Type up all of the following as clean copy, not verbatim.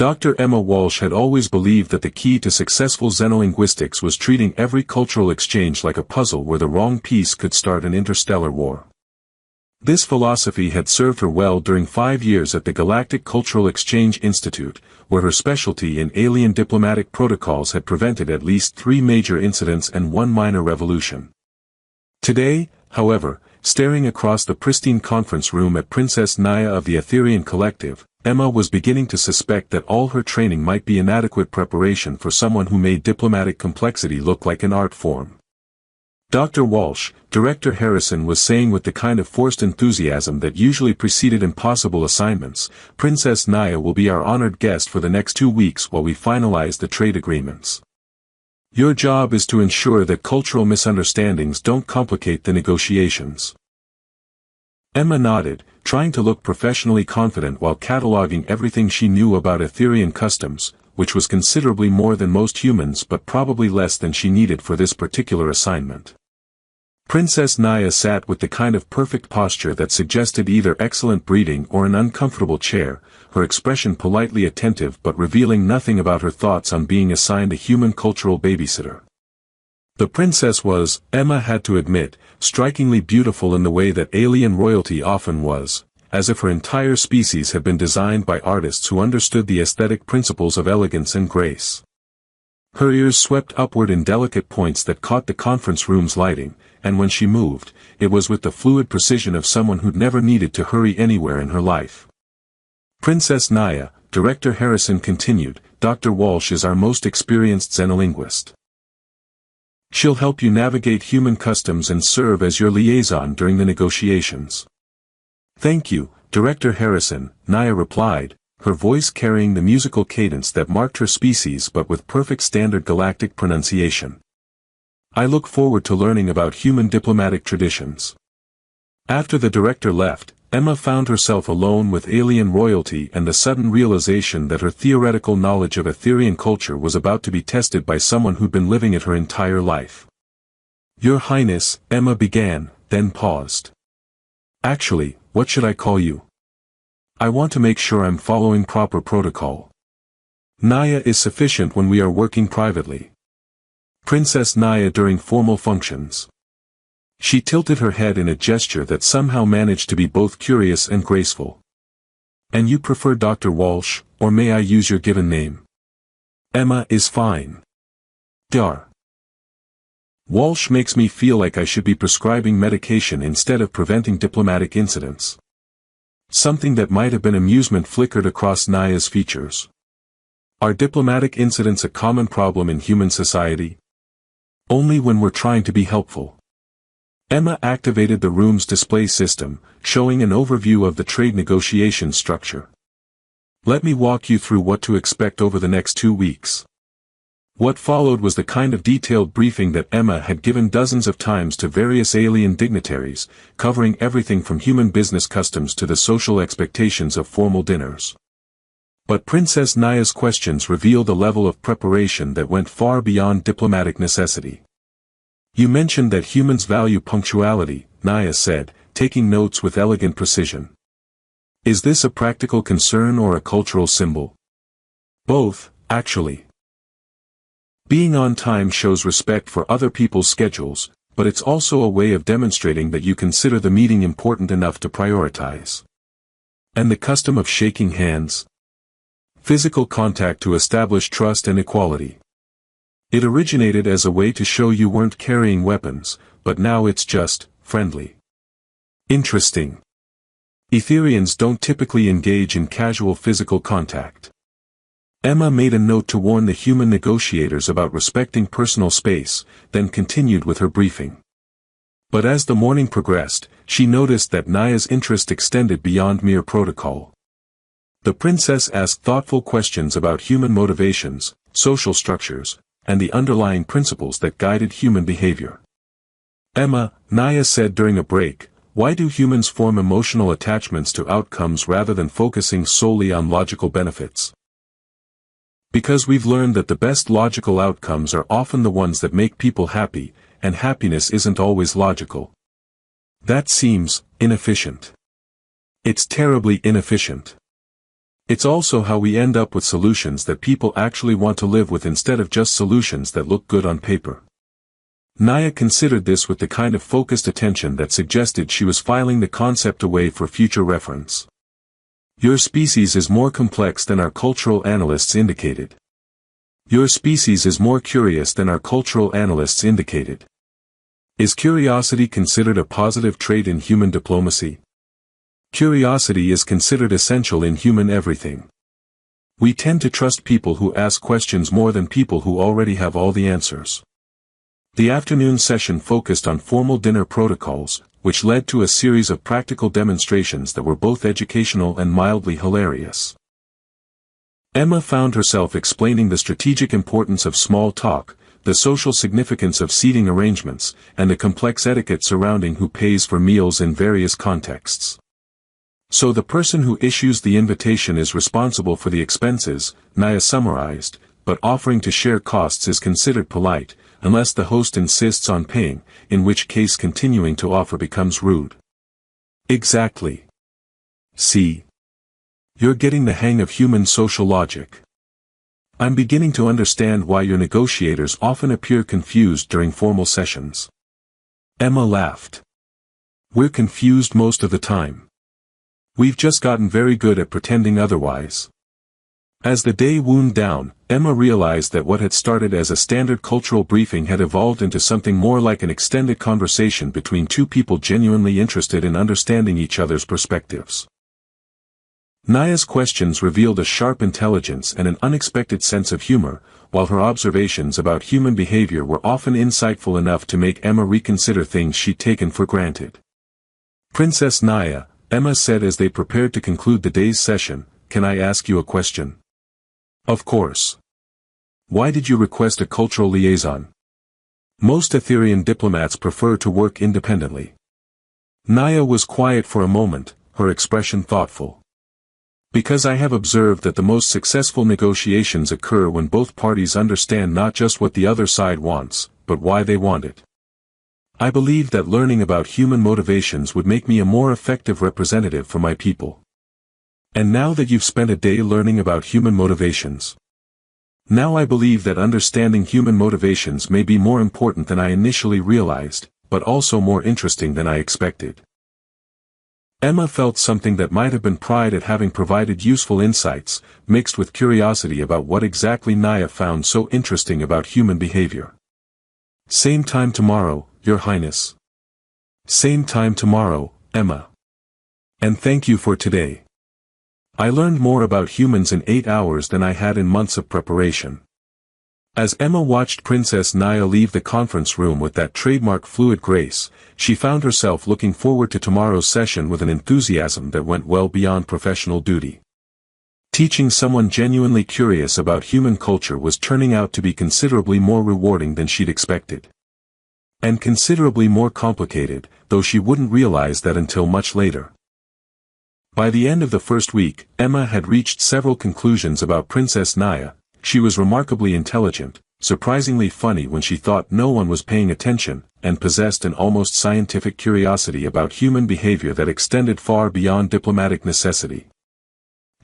Dr. Emma Walsh had always believed that the key to successful xenolinguistics was treating every cultural exchange like a puzzle where the wrong piece could start an interstellar war. This philosophy had served her well during 5 years at the Galactic Cultural Exchange Institute, where her specialty in alien diplomatic protocols had prevented at least 3 major incidents and 1 minor revolution. Today, however, staring across the pristine conference room at Princess Naya of the Etherian Collective, Emma was beginning to suspect that all her training might be inadequate preparation for someone who made diplomatic complexity look like an art form. Dr. Walsh, Director Harrison was saying with the kind of forced enthusiasm that usually preceded impossible assignments, Princess Naya will be our honored guest for the next 2 weeks while we finalize the trade agreements. Your job is to ensure that cultural misunderstandings don't complicate the negotiations. Emma nodded, trying to look professionally confident while cataloging everything she knew about Etherian customs, which was considerably more than most humans but probably less than she needed for this particular assignment. Princess Naya sat with the kind of perfect posture that suggested either excellent breeding or an uncomfortable chair, her expression politely attentive but revealing nothing about her thoughts on being assigned a human cultural babysitter. The princess was, Emma had to admit, strikingly beautiful in the way that alien royalty often was, as if her entire species had been designed by artists who understood the aesthetic principles of elegance and grace. Her ears swept upward in delicate points that caught the conference room's lighting, and when she moved, it was with the fluid precision of someone who'd never needed to hurry anywhere in her life. Princess Naya, Director Harrison continued, Dr. Walsh is our most experienced xenolinguist. She'll help you navigate human customs and serve as your liaison during the negotiations. Thank you, Director Harrison, Naya replied, her voice carrying the musical cadence that marked her species but with perfect standard galactic pronunciation. I look forward to learning about human diplomatic traditions. After the director left, Emma found herself alone with alien royalty and the sudden realization that her theoretical knowledge of Etherian culture was about to be tested by someone who'd been living it her entire life. Your Highness, Emma began, then paused. Actually, what should I call you? I want to make sure I'm following proper protocol. Naya is sufficient when we are working privately. Princess Naya during formal functions. She tilted her head in a gesture that somehow managed to be both curious and graceful. And you prefer Dr. Walsh, or may I use your given name? Emma is fine. Dar. Walsh makes me feel like I should be prescribing medication instead of preventing diplomatic incidents. Something that might have been amusement flickered across Naya's features. Are diplomatic incidents a common problem in human society? Only when we're trying to be helpful. Emma activated the room's display system, showing an overview of the trade negotiation structure. Let me walk you through what to expect over the next 2 weeks. What followed was the kind of detailed briefing that Emma had given dozens of times to various alien dignitaries, covering everything from human business customs to the social expectations of formal dinners. But Princess Naya's questions revealed a level of preparation that went far beyond diplomatic necessity. You mentioned that humans value punctuality, Naya said, taking notes with elegant precision. Is this a practical concern or a cultural symbol? Both, actually. Being on time shows respect for other people's schedules, but it's also a way of demonstrating that you consider the meeting important enough to prioritize. And the custom of shaking hands? Physical contact to establish trust and equality. It originated as a way to show you weren't carrying weapons, but now it's just friendly. Interesting. Etherians don't typically engage in casual physical contact. Emma made a note to warn the human negotiators about respecting personal space, then continued with her briefing. But as the morning progressed, she noticed that Naya's interest extended beyond mere protocol. The princess asked thoughtful questions about human motivations, social structures, and the underlying principles that guided human behavior. Emma, Naya said during a break, why do humans form emotional attachments to outcomes rather than focusing solely on logical benefits? Because we've learned that the best logical outcomes are often the ones that make people happy, and happiness isn't always logical. That seems inefficient. It's terribly inefficient. It's also how we end up with solutions that people actually want to live with instead of just solutions that look good on paper. Naya considered this with the kind of focused attention that suggested she was filing the concept away for future reference. Your species is more complex than our cultural analysts indicated. Your species is more curious than our cultural analysts indicated. Is curiosity considered a positive trait in human diplomacy? Curiosity is considered essential in human everything. We tend to trust people who ask questions more than people who already have all the answers. The afternoon session focused on formal dinner protocols, which led to a series of practical demonstrations that were both educational and mildly hilarious. Emma found herself explaining the strategic importance of small talk, the social significance of seating arrangements, and the complex etiquette surrounding who pays for meals in various contexts. So the person who issues the invitation is responsible for the expenses, Naya summarized, but offering to share costs is considered polite, unless the host insists on paying, in which case continuing to offer becomes rude. Exactly. See? You're getting the hang of human social logic. I'm beginning to understand why your negotiators often appear confused during formal sessions. Emma laughed. We're confused most of the time. We've just gotten very good at pretending otherwise. As the day wound down, Emma realized that what had started as a standard cultural briefing had evolved into something more like an extended conversation between two people genuinely interested in understanding each other's perspectives. Naya's questions revealed a sharp intelligence and an unexpected sense of humor, while her observations about human behavior were often insightful enough to make Emma reconsider things she'd taken for granted. Princess Naya, Emma said as they prepared to conclude the day's session, can I ask you a question? Of course. Why did you request a cultural liaison? Most Etherian diplomats prefer to work independently. Naya was quiet for a moment, her expression thoughtful. Because I have observed that the most successful negotiations occur when both parties understand not just what the other side wants, but why they want it. I believe that learning about human motivations would make me a more effective representative for my people. And now that you've spent a day learning about human motivations, now I believe that understanding human motivations may be more important than I initially realized, but also more interesting than I expected. Emma felt something that might have been pride at having provided useful insights, mixed with curiosity about what exactly Naya found so interesting about human behavior. Same time tomorrow, Your Highness. Same time tomorrow, Emma. And thank you for today. I learned more about humans in 8 hours than I had in months of preparation. As Emma watched Princess Naya leave the conference room with that trademark fluid grace, she found herself looking forward to tomorrow's session with an enthusiasm that went well beyond professional duty. Teaching someone genuinely curious about human culture was turning out to be considerably more rewarding than she'd expected. And considerably more complicated, though she wouldn't realize that until much later. By the end of the first week, Emma had reached several conclusions about Princess Naya. She was remarkably intelligent, surprisingly funny when she thought no one was paying attention, and possessed an almost scientific curiosity about human behavior that extended far beyond diplomatic necessity.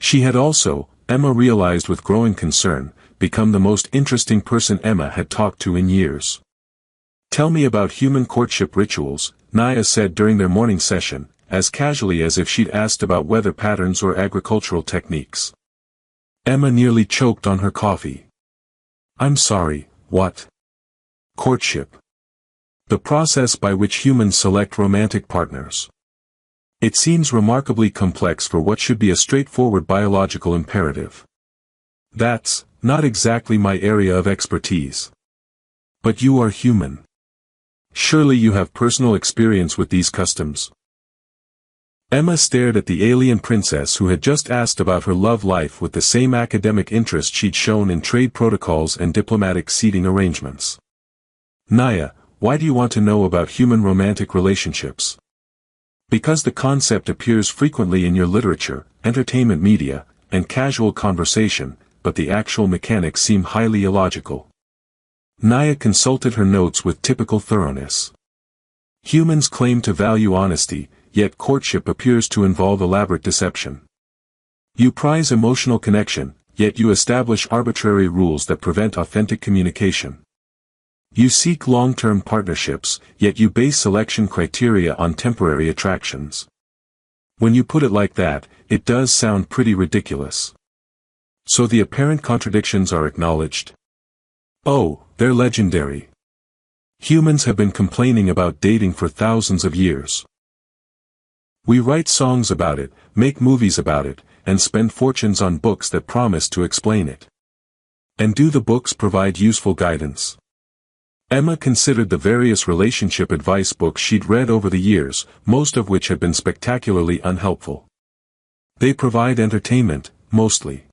She had also, Emma realized with growing concern, become the most interesting person Emma had talked to in years. Tell me about human courtship rituals, Naya said during their morning session, as casually as if she'd asked about weather patterns or agricultural techniques. Emma nearly choked on her coffee. I'm sorry, what? Courtship. The process by which humans select romantic partners. It seems remarkably complex for what should be a straightforward biological imperative. That's not exactly my area of expertise. But you are human. Surely you have personal experience with these customs. Emma stared at the alien princess who had just asked about her love life with the same academic interest she'd shown in trade protocols and diplomatic seating arrangements. Naya, why do you want to know about human romantic relationships? Because the concept appears frequently in your literature, entertainment media, and casual conversation, but the actual mechanics seem highly illogical. Naya consulted her notes with typical thoroughness. Humans claim to value honesty, yet courtship appears to involve elaborate deception. You prize emotional connection, yet you establish arbitrary rules that prevent authentic communication. You seek long-term partnerships, yet you base selection criteria on temporary attractions. When you put it like that, it does sound pretty ridiculous. So the apparent contradictions are acknowledged? Oh, they're legendary. Humans have been complaining about dating for thousands of years. We write songs about it, make movies about it, and spend fortunes on books that promise to explain it. And do the books provide useful guidance? Emma considered the various relationship advice books she'd read over the years, most of which had been spectacularly unhelpful. They provide entertainment, mostly.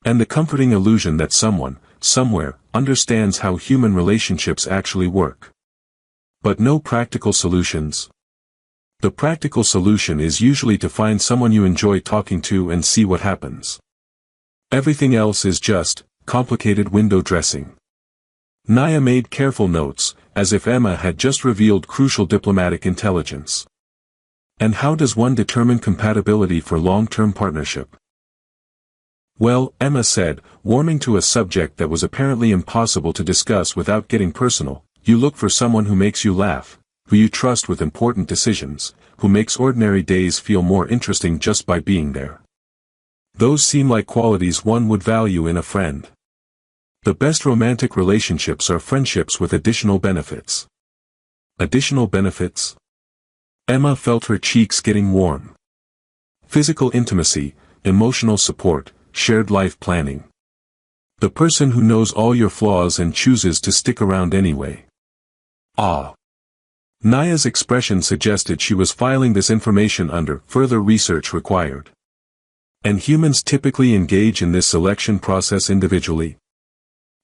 And the comforting illusion that someone, somewhere, understands how human relationships actually work. But no practical solutions. The practical solution is usually to find someone you enjoy talking to and see what happens. Everything else is just complicated window dressing. Naya made careful notes, as if Emma had just revealed crucial diplomatic intelligence. And how does one determine compatibility for long-term partnership? Well, Emma said, warming to a subject that was apparently impossible to discuss without getting personal, you look for someone who makes you laugh, who you trust with important decisions, who makes ordinary days feel more interesting just by being there. Those seem like qualities one would value in a friend. The best romantic relationships are friendships with additional benefits. Additional benefits? Emma felt her cheeks getting warm. Physical intimacy, emotional support, shared life planning. The person who knows all your flaws and chooses to stick around anyway. Ah. Naya's expression suggested she was filing this information under further research required. And humans typically engage in this selection process individually.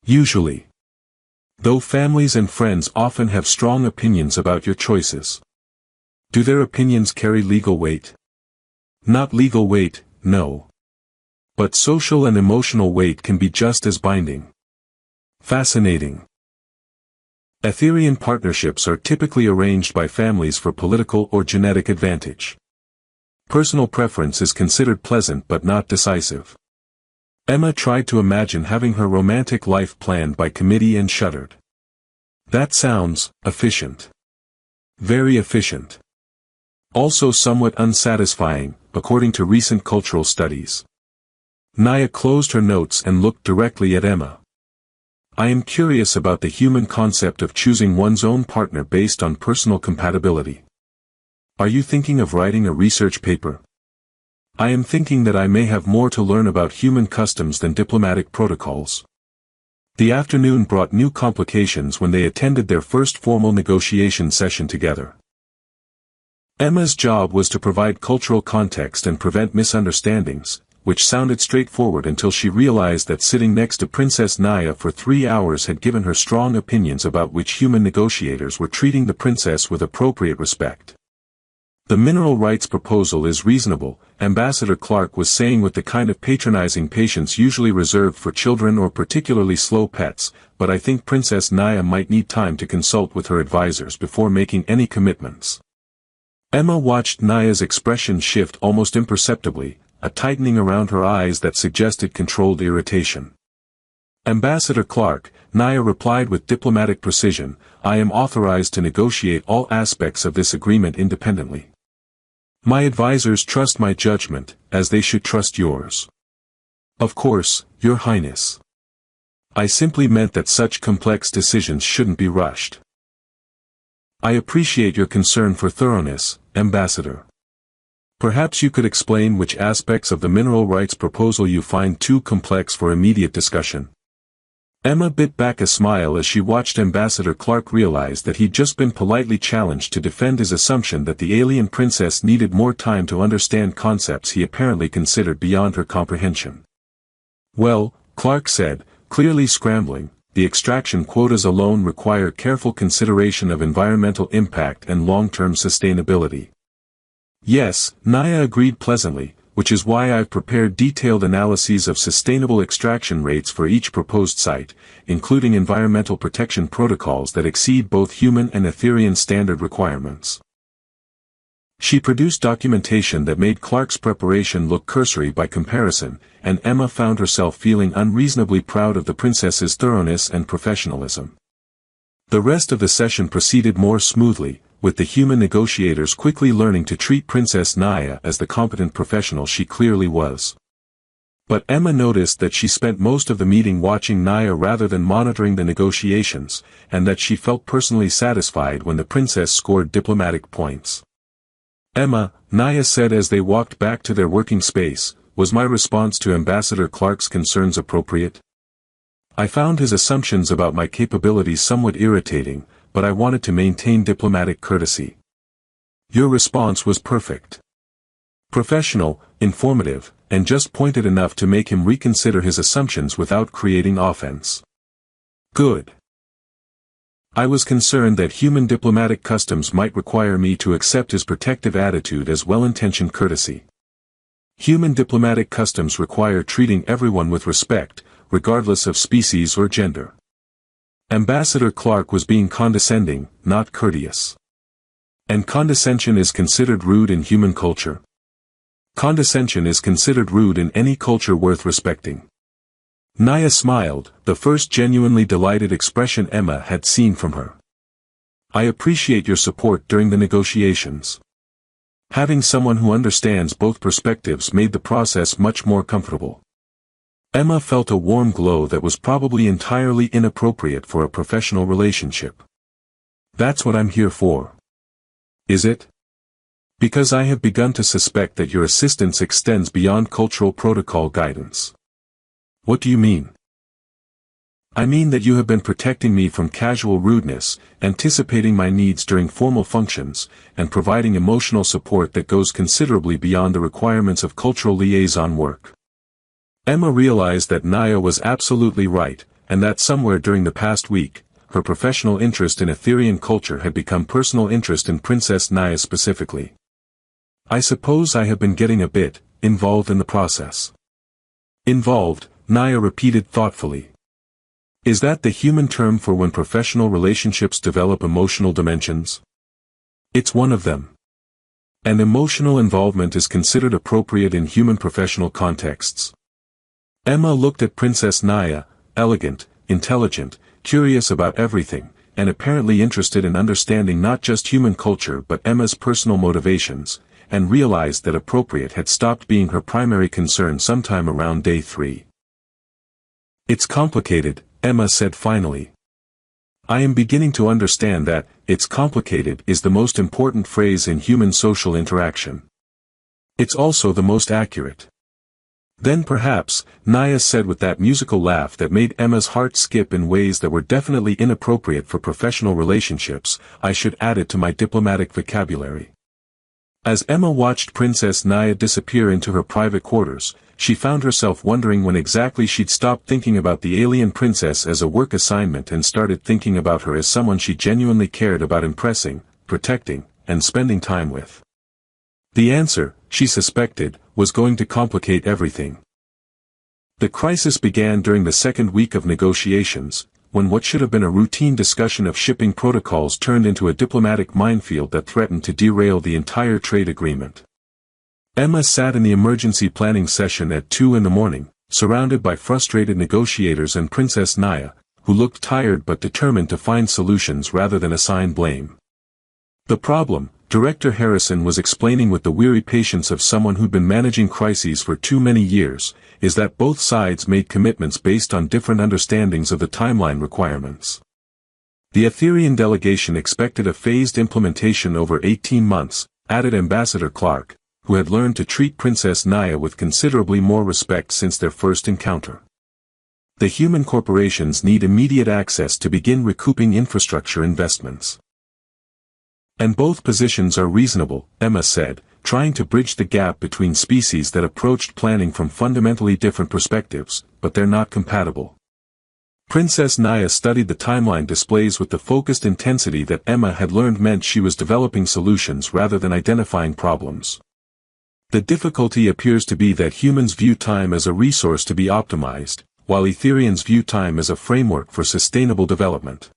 Usually. Though families and friends often have strong opinions about your choices. Do their opinions carry legal weight? Not legal weight, no. But social and emotional weight can be just as binding. Fascinating. Ethereal partnerships are typically arranged by families for political or genetic advantage. Personal preference is considered pleasant but not decisive. Emma tried to imagine having her romantic life planned by committee and shuddered. That sounds efficient. Very efficient. Also somewhat unsatisfying, according to recent cultural studies. Naya closed her notes and looked directly at Emma. I am curious about the human concept of choosing one's own partner based on personal compatibility. Are you thinking of writing a research paper? I am thinking that I may have more to learn about human customs than diplomatic protocols. The afternoon brought new complications when they attended their first formal negotiation session together. Emma's job was to provide cultural context and prevent misunderstandings, which sounded straightforward until she realized that sitting next to Princess Naya for 3 hours had given her strong opinions about which human negotiators were treating the princess with appropriate respect. The mineral rights proposal is reasonable, Ambassador Clark was saying with the kind of patronizing patience usually reserved for children or particularly slow pets, but I think Princess Naya might need time to consult with her advisors before making any commitments. Emma watched Naya's expression shift almost imperceptibly, a tightening around her eyes that suggested controlled irritation. Ambassador Clark, Naya replied with diplomatic precision, I am authorized to negotiate all aspects of this agreement independently. My advisors trust my judgment, as they should trust yours. Of course, Your Highness. I simply meant that such complex decisions shouldn't be rushed. I appreciate your concern for thoroughness, Ambassador. Perhaps you could explain which aspects of the mineral rights proposal you find too complex for immediate discussion. Emma bit back a smile as she watched Ambassador Clark realize that he'd just been politely challenged to defend his assumption that the alien princess needed more time to understand concepts he apparently considered beyond her comprehension. Well, Clark said, clearly scrambling, the extraction quotas alone require careful consideration of environmental impact and long-term sustainability. Yes, Naya agreed pleasantly, which is why I've prepared detailed analyses of sustainable extraction rates for each proposed site, including environmental protection protocols that exceed both human and Etherean standard requirements. She produced documentation that made Clark's preparation look cursory by comparison, and Emma found herself feeling unreasonably proud of the princess's thoroughness and professionalism. The rest of the session proceeded more smoothly, with the human negotiators quickly learning to treat Princess Naya as the competent professional she clearly was. But Emma noticed that she spent most of the meeting watching Naya rather than monitoring the negotiations, and that she felt personally satisfied when the princess scored diplomatic points. "Emma," Naya said as they walked back to their working space, "was my response to Ambassador Clark's concerns appropriate? I found his assumptions about my capabilities somewhat irritating, but I wanted to maintain diplomatic courtesy." "Your response was perfect. Professional, informative, and just pointed enough to make him reconsider his assumptions without creating offense." "Good. I was concerned that human diplomatic customs might require me to accept his protective attitude as well-intentioned courtesy. Human diplomatic customs require treating everyone with respect, regardless of species or gender. Ambassador Clark was being condescending, not courteous. And condescension is considered rude in human culture. Condescension is considered rude in any culture worth respecting." Naya smiled, the first genuinely delighted expression Emma had seen from her. "I appreciate your support during the negotiations. Having someone who understands both perspectives made the process much more comfortable." Emma felt a warm glow that was probably entirely inappropriate for a professional relationship. "That's what I'm here for." "Is it?" "Because I have begun to suspect that your assistance extends beyond cultural protocol guidance." "What do you mean?" "I mean that you have been protecting me from casual rudeness, anticipating my needs during formal functions, and providing emotional support that goes considerably beyond the requirements of cultural liaison work." Emma realized that Naya was absolutely right, and that somewhere during the past week, her professional interest in Etherian culture had become personal interest in Princess Naya specifically. "I suppose I have been getting a bit involved in the process." "Involved," Naya repeated thoughtfully. "Is that the human term for when professional relationships develop emotional dimensions?" "It's one of them. And emotional involvement is considered appropriate in human professional contexts." Emma looked at Princess Naya, elegant, intelligent, curious about everything, and apparently interested in understanding not just human culture but Emma's personal motivations, and realized that appropriate had stopped being her primary concern sometime around day 3. "It's complicated," Emma said finally. "I am beginning to understand that, 'it's complicated' is the most important phrase in human social interaction. It's also the most accurate." "Then perhaps," Naya said with that musical laugh that made Emma's heart skip in ways that were definitely inappropriate for professional relationships, "I should add it to my diplomatic vocabulary." As Emma watched Princess Naya disappear into her private quarters, she found herself wondering when exactly she'd stopped thinking about the alien princess as a work assignment and started thinking about her as someone she genuinely cared about impressing, protecting, and spending time with. The answer, she suspected, was going to complicate everything. The crisis began during the second week of negotiations, when what should have been a routine discussion of shipping protocols turned into a diplomatic minefield that threatened to derail the entire trade agreement. Emma sat in the emergency planning session at 2 in the morning, surrounded by frustrated negotiators and Princess Naya, who looked tired but determined to find solutions rather than assign blame. "The problem," Director Harrison was explaining with the weary patience of someone who'd been managing crises for too many years, "is that both sides made commitments based on different understandings of the timeline requirements. The Etherian delegation expected a phased implementation over 18 months, added Ambassador Clark, who had learned to treat Princess Naya with considerably more respect since their first encounter. The human corporations need immediate access to begin recouping infrastructure investments. And both positions are reasonable," Emma said, trying to bridge the gap between species that approached planning from fundamentally different perspectives, "but they're not compatible." Princess Naya studied the timeline displays with the focused intensity that Emma had learned meant she was developing solutions rather than identifying problems. "The difficulty appears to be that humans view time as a resource to be optimized, while Etherians view time as a framework for sustainable development."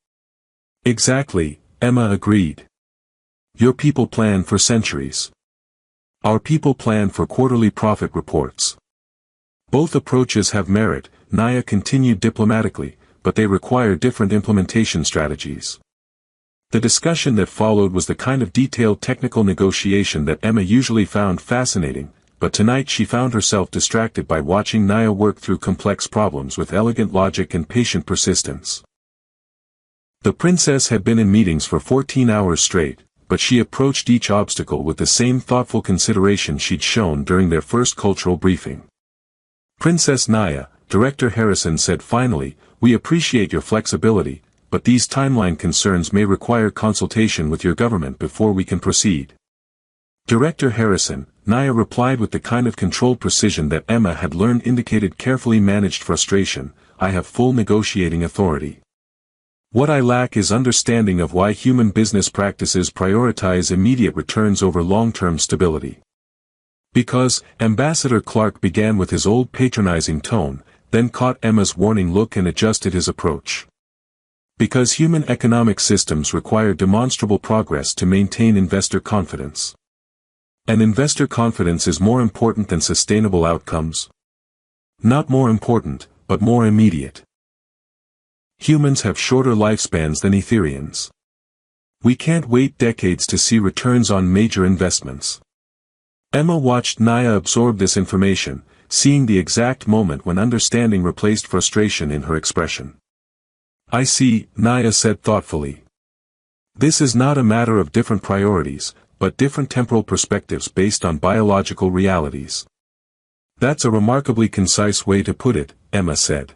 "Exactly," Emma agreed. Your people plan for centuries. Our people plan for quarterly profit reports. Both approaches have merit, Naya continued diplomatically, but they require different implementation strategies. The discussion that followed was the kind of detailed technical negotiation that Emma usually found fascinating, but tonight she found herself distracted by watching Naya work through complex problems with elegant logic and patient persistence. The princess had been in meetings for 14 hours straight, but she approached each obstacle with the same thoughtful consideration she'd shown during their first cultural briefing. Princess Naya, Director Harrison said finally, "We appreciate your flexibility, but these timeline concerns may require consultation with your government before we can proceed." Director Harrison, Naya replied with the kind of controlled precision that Emma had learned indicated carefully managed frustration, "I have full negotiating authority. What I lack is understanding of why human business practices prioritize immediate returns over long-term stability." Because, Ambassador Clark began with his old patronizing tone, then caught Emma's warning look and adjusted his approach. Because human economic systems require demonstrable progress to maintain investor confidence. And investor confidence is more important than sustainable outcomes. Not more important, but more immediate. Humans have shorter lifespans than Etherians. We can't wait decades to see returns on major investments. Emma watched Naya absorb this information, seeing the exact moment when understanding replaced frustration in her expression. "I see," Naya said thoughtfully. "This is not a matter of different priorities, but different temporal perspectives based on biological realities." "That's a remarkably concise way to put it," Emma said.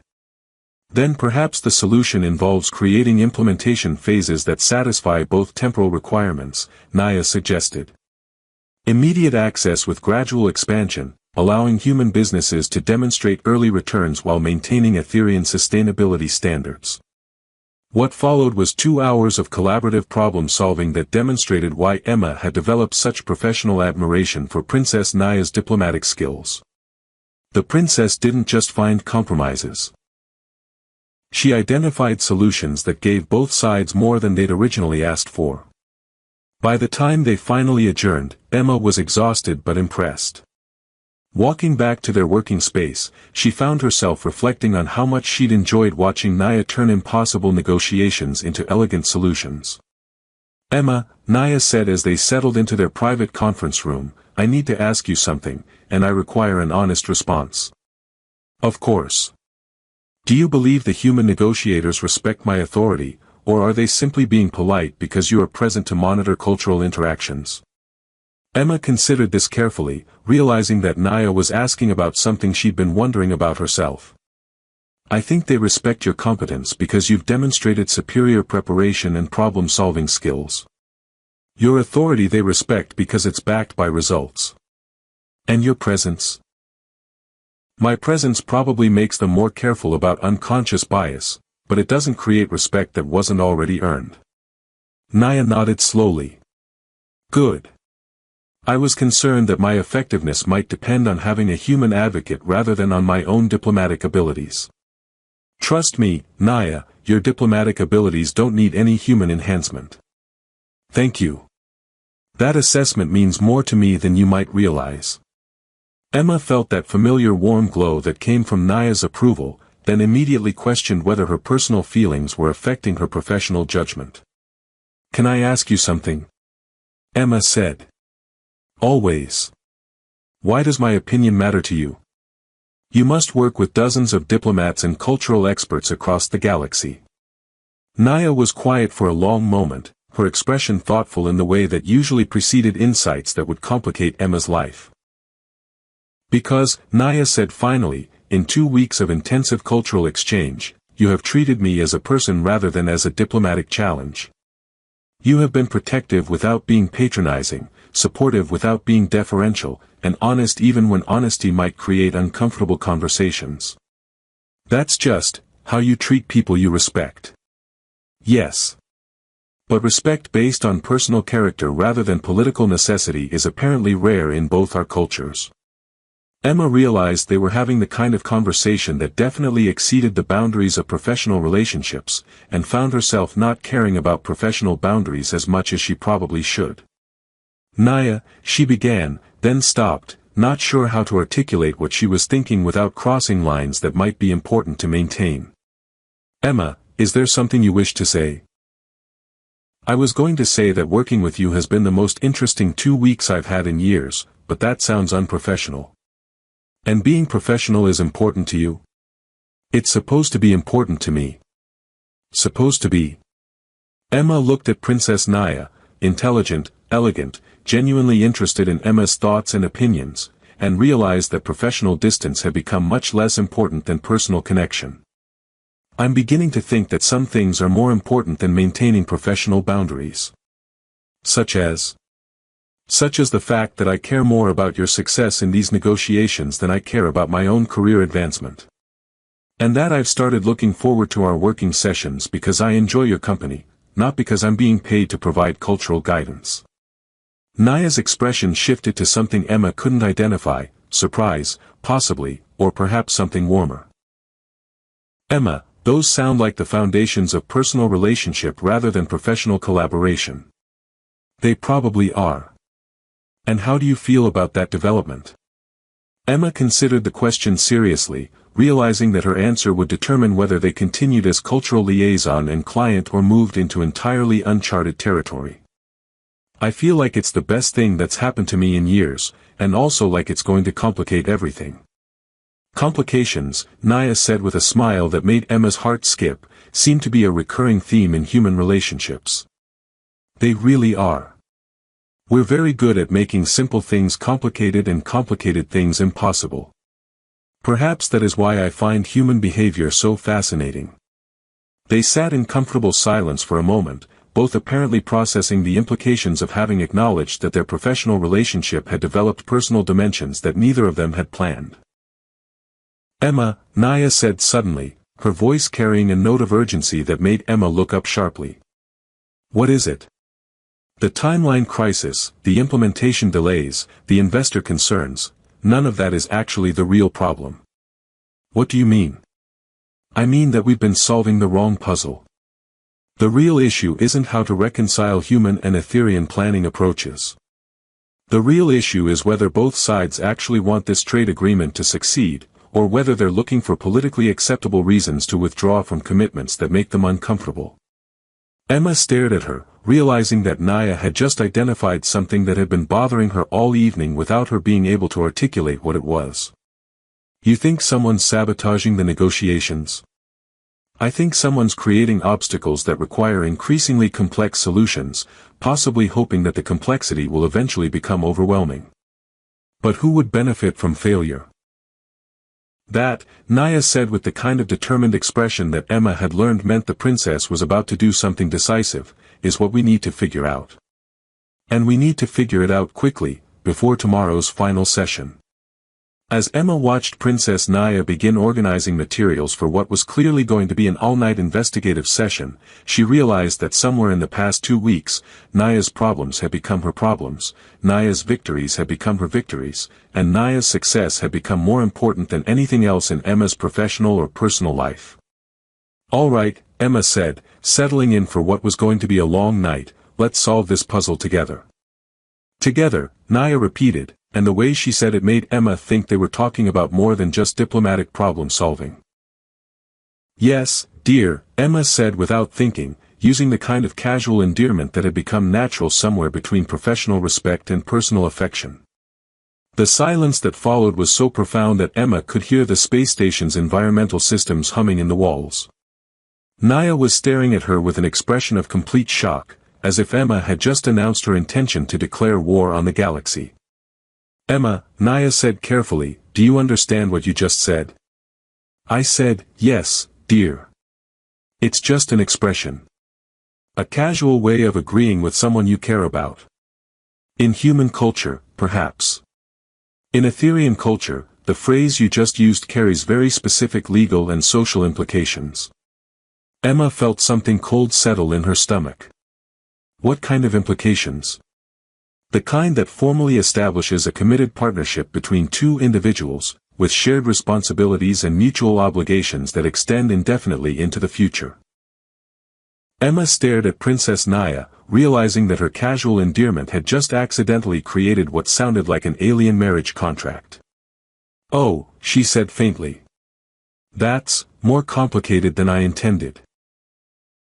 "Then perhaps the solution involves creating implementation phases that satisfy both temporal requirements," Naya suggested. "Immediate access with gradual expansion, allowing human businesses to demonstrate early returns while maintaining Etherian sustainability standards." What followed was 2 hours of collaborative problem-solving that demonstrated why Emma had developed such professional admiration for Princess Naya's diplomatic skills. The princess didn't just find compromises. She identified solutions that gave both sides more than they'd originally asked for. By the time they finally adjourned, Emma was exhausted but impressed. Walking back to their working space, she found herself reflecting on how much she'd enjoyed watching Naya turn impossible negotiations into elegant solutions. "Emma," Naya said as they settled into their private conference room, "I need to ask you something, and I require an honest response." "Of course. Do you believe the human negotiators respect my authority, or are they simply being polite because you are present to monitor cultural interactions?" Emma considered this carefully, realizing that Naya was asking about something she'd been wondering about herself. "I think they respect your competence because you've demonstrated superior preparation and problem-solving skills. Your authority they respect because it's backed by results. And your presence? My presence probably makes them more careful about unconscious bias, but it doesn't create respect that wasn't already earned." Naya nodded slowly. "Good. I was concerned that my effectiveness might depend on having a human advocate rather than on my own diplomatic abilities. Trust me, Naya, your diplomatic abilities don't need any human enhancement." "Thank you. That assessment means more to me than you might realize." Emma felt that familiar warm glow that came from Naya's approval, then immediately questioned whether her personal feelings were affecting her professional judgment. "Can I ask you something?" Emma said. "Always. Why does my opinion matter to you? You must work with dozens of diplomats and cultural experts across the galaxy." Naya was quiet for a long moment, her expression thoughtful in the way that usually preceded insights that would complicate Emma's life. "Because," Naya said finally, "in 2 weeks of intensive cultural exchange, you have treated me as a person rather than as a diplomatic challenge. You have been protective without being patronizing, supportive without being deferential, and honest even when honesty might create uncomfortable conversations. That's just how you treat people you respect." "Yes. But respect based on personal character rather than political necessity is apparently rare in both our cultures." Emma realized they were having the kind of conversation that definitely exceeded the boundaries of professional relationships, and found herself not caring about professional boundaries as much as she probably should. "Naya," she began, then stopped, not sure how to articulate what she was thinking without crossing lines that might be important to maintain. "Emma, is there something you wish to say?" "I was going to say that working with you has been the most interesting 2 weeks I've had in years, but that sounds unprofessional." "And being professional is important to you?" "It's supposed to be important to me." "Supposed to be?" Emma looked at Princess Naya, intelligent, elegant, genuinely interested in Emma's thoughts and opinions, and realized that professional distance had become much less important than personal connection. "I'm beginning to think that some things are more important than maintaining professional boundaries." Such as the fact that I care more about your success in these negotiations than I care about my own career advancement. And that I've started looking forward to our working sessions because I enjoy your company, not because I'm being paid to provide cultural guidance." Naya's expression shifted to something Emma couldn't identify: surprise, possibly, or perhaps something warmer. "Emma, those sound like the foundations of personal relationship rather than professional collaboration." "They probably are." "And how do you feel about that development?" Emma considered the question seriously, realizing that her answer would determine whether they continued as cultural liaison and client or moved into entirely uncharted territory. "I feel like it's the best thing that's happened to me in years, and also like it's going to complicate everything." Complications, Naya said with a smile that made Emma's heart skip, seem to be a recurring theme in human relationships. "They really are. We're very good at making simple things complicated and complicated things impossible. Perhaps that is why I find human behavior so fascinating." They sat in comfortable silence for a moment, both apparently processing the implications of having acknowledged that their professional relationship had developed personal dimensions that neither of them had planned. "Emma," Naya said suddenly, her voice carrying a note of urgency that made Emma look up sharply. "What is it?" "The timeline crisis, the implementation delays, the investor concerns, none of that is actually the real problem." "What do you mean?" "I mean that we've been solving the wrong puzzle. The real issue isn't how to reconcile human and Etherian planning approaches. The real issue is whether both sides actually want this trade agreement to succeed, or whether they're looking for politically acceptable reasons to withdraw from commitments that make them uncomfortable." Emma stared at her, realizing that Naya had just identified something that had been bothering her all evening without her being able to articulate what it was. "You think someone's sabotaging the negotiations?" "I think someone's creating obstacles that require increasingly complex solutions, possibly hoping that the complexity will eventually become overwhelming." "But who would benefit from failure?" "That," Naya said with the kind of determined expression that Emma had learned meant the princess was about to do something decisive, "is what we need to figure out. And we need to figure it out quickly, before tomorrow's final session." As Emma watched Princess Naya begin organizing materials for what was clearly going to be an all-night investigative session, she realized that somewhere in the past 2 weeks, Naya's problems had become her problems, Naya's victories had become her victories, and Naya's success had become more important than anything else in Emma's professional or personal life. "All right," Emma said, settling in for what was going to be a long night, "let's solve this puzzle together." "Together," Naya repeated, and the way she said it made Emma think they were talking about more than just diplomatic problem-solving. "Yes, dear," Emma said without thinking, using the kind of casual endearment that had become natural somewhere between professional respect and personal affection. The silence that followed was so profound that Emma could hear the space station's environmental systems humming in the walls. Naya was staring at her with an expression of complete shock, as if Emma had just announced her intention to declare war on the galaxy. "Emma," Naya said carefully, "do you understand what you just said?" I said, "Yes, dear. It's just an expression. A casual way of agreeing with someone you care about. In human culture, perhaps. In Etherian culture, the phrase you just used carries very specific legal and social implications." Emma felt something cold settle in her stomach. "What kind of implications?" The kind that formally establishes a committed partnership between two individuals, with shared responsibilities and mutual obligations that extend indefinitely into the future. Emma stared at Princess Naya, realizing that her casual endearment had just accidentally created what sounded like an alien marriage contract. "Oh," she said faintly. "That's more complicated than I intended."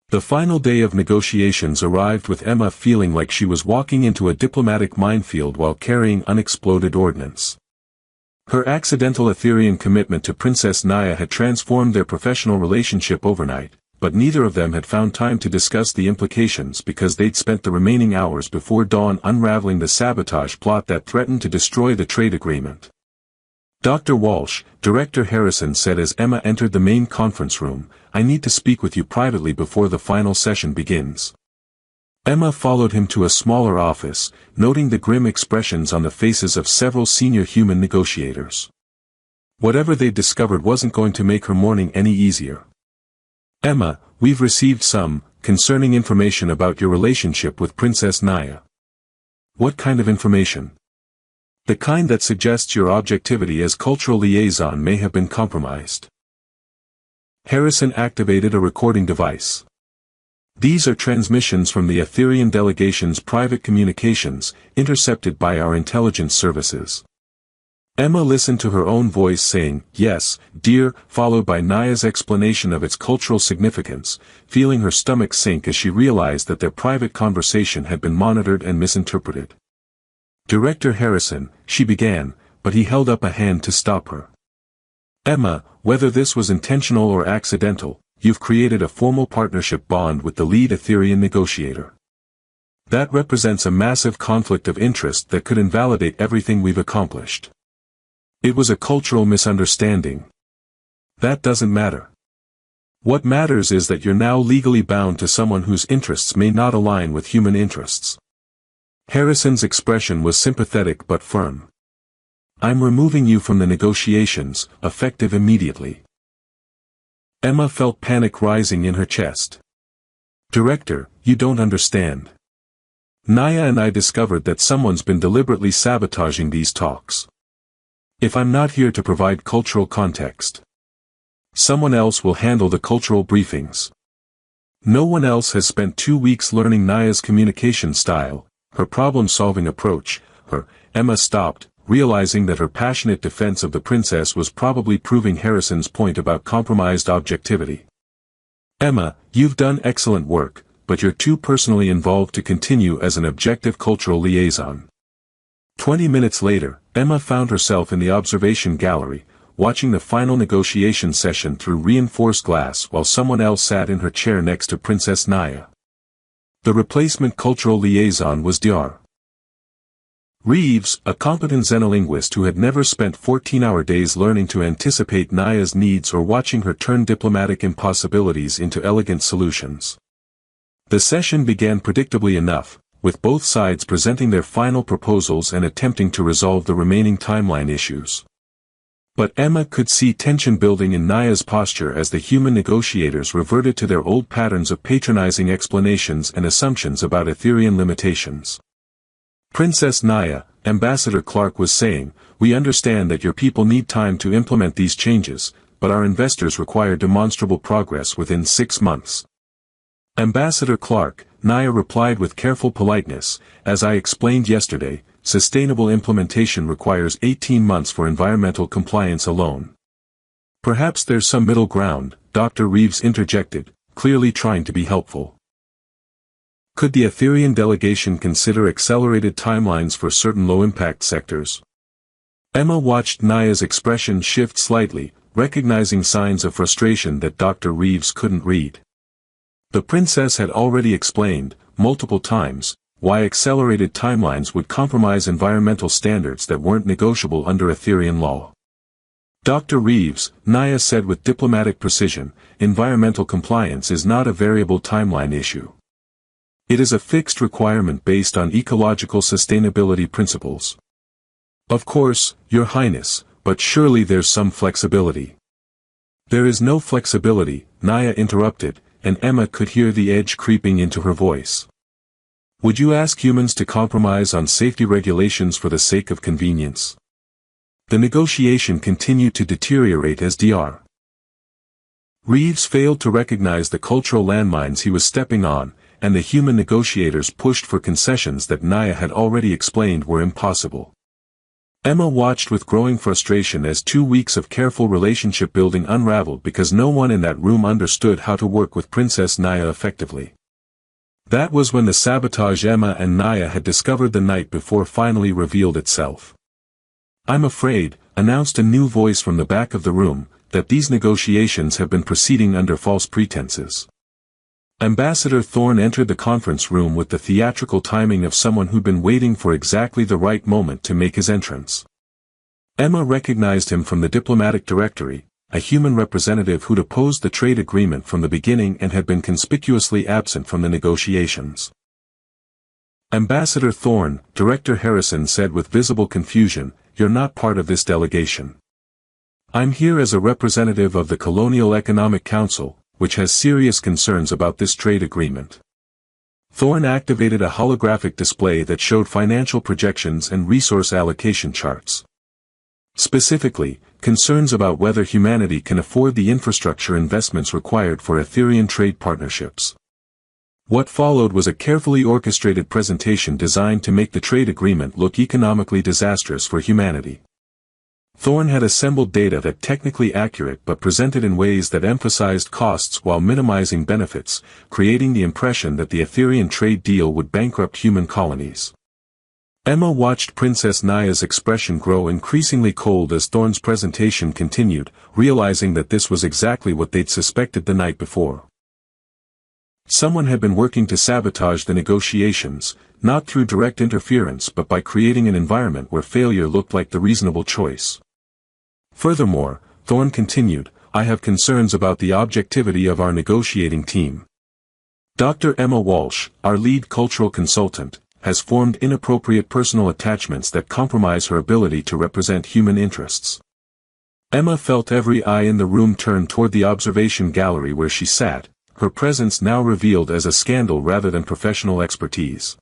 The final day of negotiations arrived with Emma feeling like she was walking into a diplomatic minefield while carrying unexploded ordnance. Her accidental Etherean commitment to Princess Naya had transformed their professional relationship overnight, but neither of them had found time to discuss the implications because they'd spent the remaining hours before dawn unraveling the sabotage plot that threatened to destroy the trade agreement. "Dr. Walsh," Director Harrison said as Emma entered the main conference room, "I need to speak with you privately before the final session begins." Emma followed him to a smaller office, noting the grim expressions on the faces of several senior human negotiators. Whatever they'd discovered wasn't going to make her morning any easier. "Emma, we've received some concerning information about your relationship with Princess Naya." "What kind of information?" "The kind that suggests your objectivity as cultural liaison may have been compromised." Harrison activated a recording device. "These are transmissions from the Etherean delegation's private communications, intercepted by our intelligence services." Emma listened to her own voice saying, "Yes, dear," followed by Naya's explanation of its cultural significance, feeling her stomach sink as she realized that their private conversation had been monitored and misinterpreted. "Director Harrison," she began, but he held up a hand to stop her. "Emma, whether this was intentional or accidental, you've created a formal partnership bond with the lead Etherean negotiator. That represents a massive conflict of interest that could invalidate everything we've accomplished. It was a cultural misunderstanding. That doesn't matter. What matters is that you're now legally bound to someone whose interests may not align with human interests." Harrison's expression was sympathetic but firm. "I'm removing you from the negotiations, effective immediately." Emma felt panic rising in her chest. "Director, you don't understand. Naya and I discovered that someone's been deliberately sabotaging these talks. If I'm not here to provide cultural context, someone else will handle the cultural briefings. No one else has spent 2 weeks learning Naya's communication style, her problem-solving approach, Emma stopped, realizing that her passionate defense of the princess was probably proving Harrison's point about compromised objectivity. "Emma, you've done excellent work, but you're too personally involved to continue as an objective cultural liaison." 20 minutes later, Emma found herself in the observation gallery, watching the final negotiation session through reinforced glass while someone else sat in her chair next to Princess Naya. The replacement cultural liaison was Dr. Reeves, a competent xenolinguist who had never spent 14-hour days learning to anticipate Naya's needs or watching her turn diplomatic impossibilities into elegant solutions. The session began predictably enough, with both sides presenting their final proposals and attempting to resolve the remaining timeline issues. But Emma could see tension building in Naya's posture as the human negotiators reverted to their old patterns of patronizing explanations and assumptions about Etherean limitations. "Princess Naya," Ambassador Clark was saying, "we understand that your people need time to implement these changes, but our investors require demonstrable progress within 6 months. "Ambassador Clark," Naya replied with careful politeness, "as I explained yesterday, sustainable implementation requires 18 months for environmental compliance alone." "Perhaps there's some middle ground," Dr. Reeves interjected, clearly trying to be helpful. "Could the Etherean delegation consider accelerated timelines for certain low-impact sectors?" Emma watched Naya's expression shift slightly, recognizing signs of frustration that Dr. Reeves couldn't read. The princess had already explained, multiple times, why accelerated timelines would compromise environmental standards that weren't negotiable under Etherean law. "Dr. Reeves," Naya said with diplomatic precision, "environmental compliance is not a variable timeline issue. It is a fixed requirement based on ecological sustainability principles." "Of course, Your Highness, but surely there's some flexibility." "There is no flexibility," Naya interrupted, and Emma could hear the edge creeping into her voice. Would you ask humans to compromise on safety regulations for the sake of convenience? The negotiation continued to deteriorate as Dr. Reeves failed to recognize the cultural landmines he was stepping on, and the human negotiators pushed for concessions that Naya had already explained were impossible. Emma watched with growing frustration as 2 weeks of careful relationship building unraveled because no one in that room understood how to work with Princess Naya effectively. That was when the sabotage Emma and Naya had discovered the night before finally revealed itself. "I'm afraid," announced a new voice from the back of the room, "that these negotiations have been proceeding under false pretenses." Ambassador Thorne entered the conference room with the theatrical timing of someone who'd been waiting for exactly the right moment to make his entrance. Emma recognized him from the diplomatic directory, a human representative who'd opposed the trade agreement from the beginning and had been conspicuously absent from the negotiations. "Ambassador Thorne," Director Harrison said with visible confusion, "you're not part of this delegation. I'm here as a representative of the Colonial Economic Council, which has serious concerns about this trade agreement." Thorne activated a holographic display that showed financial projections and resource allocation charts. Specifically, concerns about whether humanity can afford the infrastructure investments required for Etherian trade partnerships. What followed was a carefully orchestrated presentation designed to make the trade agreement look economically disastrous for humanity. Thorne had assembled data that technically accurate but presented in ways that emphasized costs while minimizing benefits, creating the impression that the Etherian trade deal would bankrupt human colonies. Emma watched Princess Naya's expression grow increasingly cold as Thorne's presentation continued, realizing that this was exactly what they'd suspected the night before. Someone had been working to sabotage the negotiations, not through direct interference but by creating an environment where failure looked like the reasonable choice. Furthermore, Thorne continued, "I have concerns about the objectivity of our negotiating team. Dr. Emma Walsh, our lead cultural consultant, has formed inappropriate personal attachments that compromise her ability to represent human interests." Emma felt every eye in the room turn toward the observation gallery where she sat, her presence now revealed as a scandal rather than professional expertise.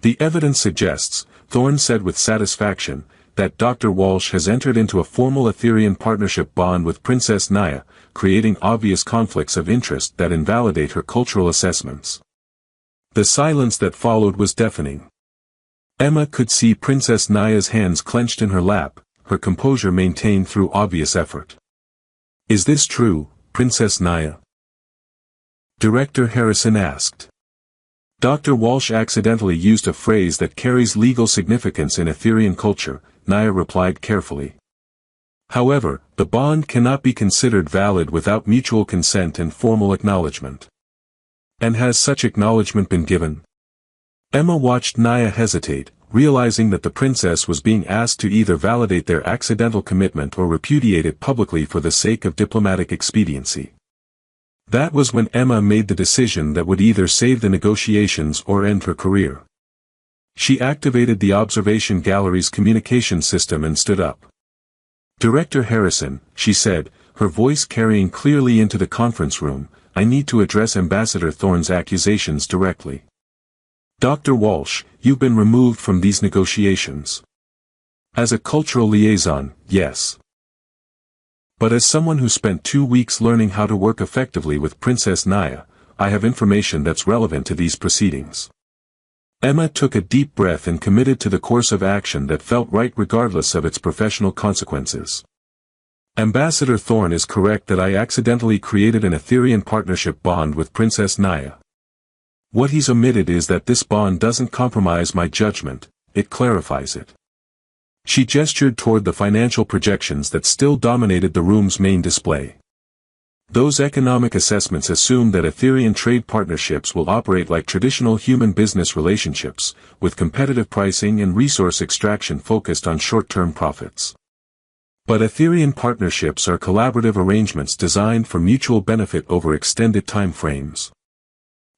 "The evidence suggests," Thorne said with satisfaction, "that Dr. Walsh has entered into a formal Etherian partnership bond with Princess Naya, creating obvious conflicts of interest that invalidate her cultural assessments." The silence that followed was deafening. Emma could see Princess Naya's hands clenched in her lap, her composure maintained through obvious effort. "Is this true, Princess Naya?" Director Harrison asked. Dr. Walsh accidentally used a phrase that carries legal significance in Etherian culture, Naya replied carefully. "However, the bond cannot be considered valid without mutual consent and formal acknowledgement." "And has such acknowledgement been given?" Emma watched Naya hesitate, realizing that the princess was being asked to either validate their accidental commitment or repudiate it publicly for the sake of diplomatic expediency. That was when Emma made the decision that would either save the negotiations or end her career. She activated the observation gallery's communication system and stood up. "Director Harrison," she said, her voice carrying clearly into the conference room, "I need to address Ambassador Thorne's accusations directly. Dr. Walsh, you've been removed from these negotiations. As a cultural liaison, yes. But as someone who spent 2 weeks learning how to work effectively with Princess Naya, I have information that's relevant to these proceedings." Emma took a deep breath and committed to the course of action that felt right regardless of its professional consequences. "Ambassador Thorne is correct that I accidentally created an Etherian partnership bond with Princess Naya. What he's omitted is that this bond doesn't compromise my judgment, it clarifies it." She gestured toward the financial projections that still dominated the room's main display. "Those economic assessments assume that Etherian trade partnerships will operate like traditional human business relationships, with competitive pricing and resource extraction focused on short-term profits. But Etherian partnerships are collaborative arrangements designed for mutual benefit over extended time frames."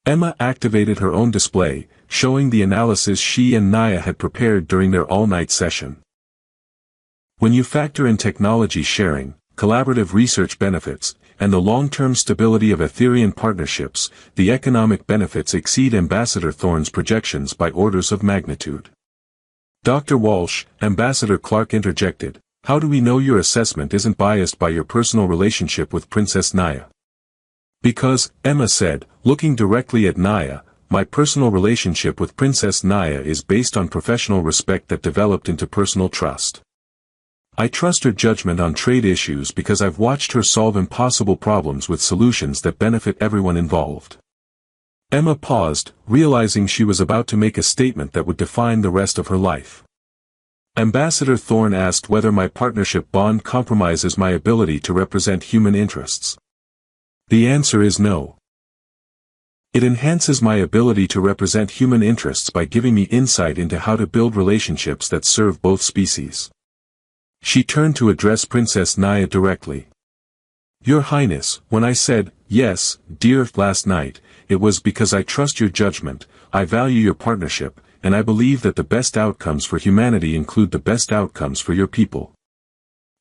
Emma activated her own display, showing the analysis she and Naya had prepared during their all-night session. "When you factor in technology sharing, collaborative research benefits, and the long-term stability of Etherian partnerships, the economic benefits exceed Ambassador Thorne's projections by orders of magnitude. Dr. Walsh, Ambassador Clark interjected, how do we know your assessment isn't biased by your personal relationship with Princess Naya? Because, Emma said, looking directly at Naya, my personal relationship with Princess Naya is based on professional respect that developed into personal trust. I trust her judgment on trade issues because I've watched her solve impossible problems with solutions that benefit everyone involved. Emma paused, realizing she was about to make a statement that would define the rest of her life. Ambassador Thorne asked whether my partnership bond compromises my ability to represent human interests. The answer is no. It enhances my ability to represent human interests by giving me insight into how to build relationships that serve both species. She turned to address Princess Naya directly. Your Highness, when I said, yes, dear, last night, it was because I trust your judgment, I value your partnership, and I believe that the best outcomes for humanity include the best outcomes for your people.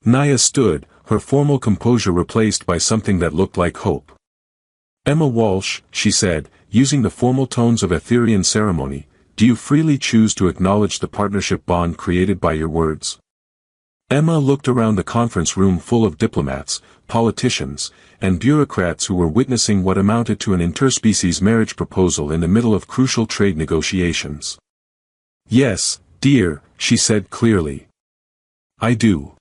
Naya stood, her formal composure replaced by something that looked like hope. Emma Walsh, she said, using the formal tones of Etherian ceremony, do you freely choose to acknowledge the partnership bond created by your words? Emma looked around the conference room full of diplomats, politicians, and bureaucrats who were witnessing what amounted to an interspecies marriage proposal in the middle of crucial trade negotiations. Yes, dear, she said clearly. I do.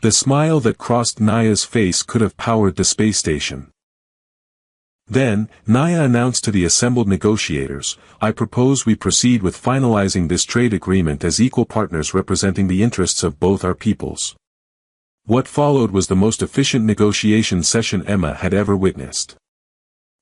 The smile that crossed Naya's face could have powered the space station. Then, Naya announced to the assembled negotiators, I propose we proceed with finalizing this trade agreement as equal partners representing the interests of both our peoples. What followed was the most efficient negotiation session Emma had ever witnessed.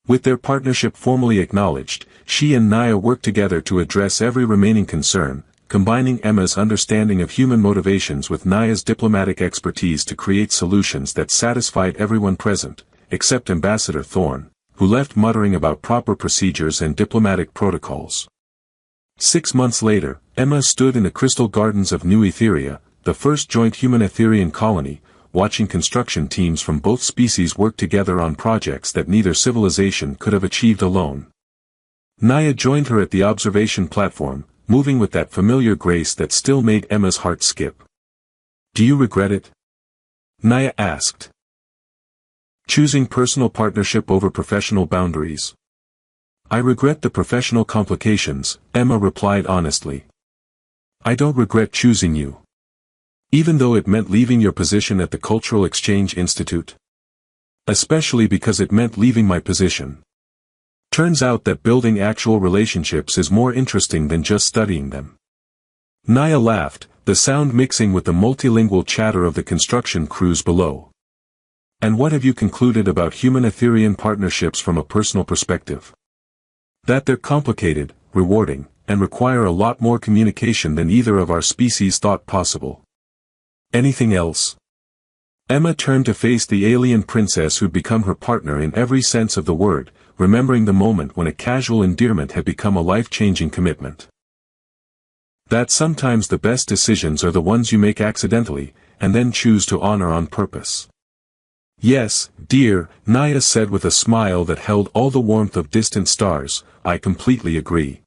With their partnership formally acknowledged, she and Naya worked together to address every remaining concern, combining Emma's understanding of human motivations with Naya's diplomatic expertise to create solutions that satisfied everyone present, except Ambassador Thorne, who left muttering about proper procedures and diplomatic protocols. 6 months later, Emma stood in the crystal gardens of New Etheria, the first joint human-Etherian colony, watching construction teams from both species work together on projects that neither civilization could have achieved alone. Naya joined her at the observation platform, moving with that familiar grace that still made Emma's heart skip. Do you regret it? Naya asked. Choosing personal partnership over professional boundaries. I regret the professional complications, Emma replied honestly. I don't regret choosing you. Even though it meant leaving your position at the Cultural Exchange Institute. Especially because it meant leaving my position. Turns out that building actual relationships is more interesting than just studying them. Naya laughed, the sound mixing with the multilingual chatter of the construction crews below. And what have you concluded about human-Etherian partnerships from a personal perspective? That they're complicated, rewarding, and require a lot more communication than either of our species thought possible. Anything else? Emma turned to face the alien princess who'd become her partner in every sense of the word, remembering the moment when a casual endearment had become a life-changing commitment. That sometimes the best decisions are the ones you make accidentally, and then choose to honor on purpose. Yes, dear, Naya said with a smile that held all the warmth of distant stars, I completely agree.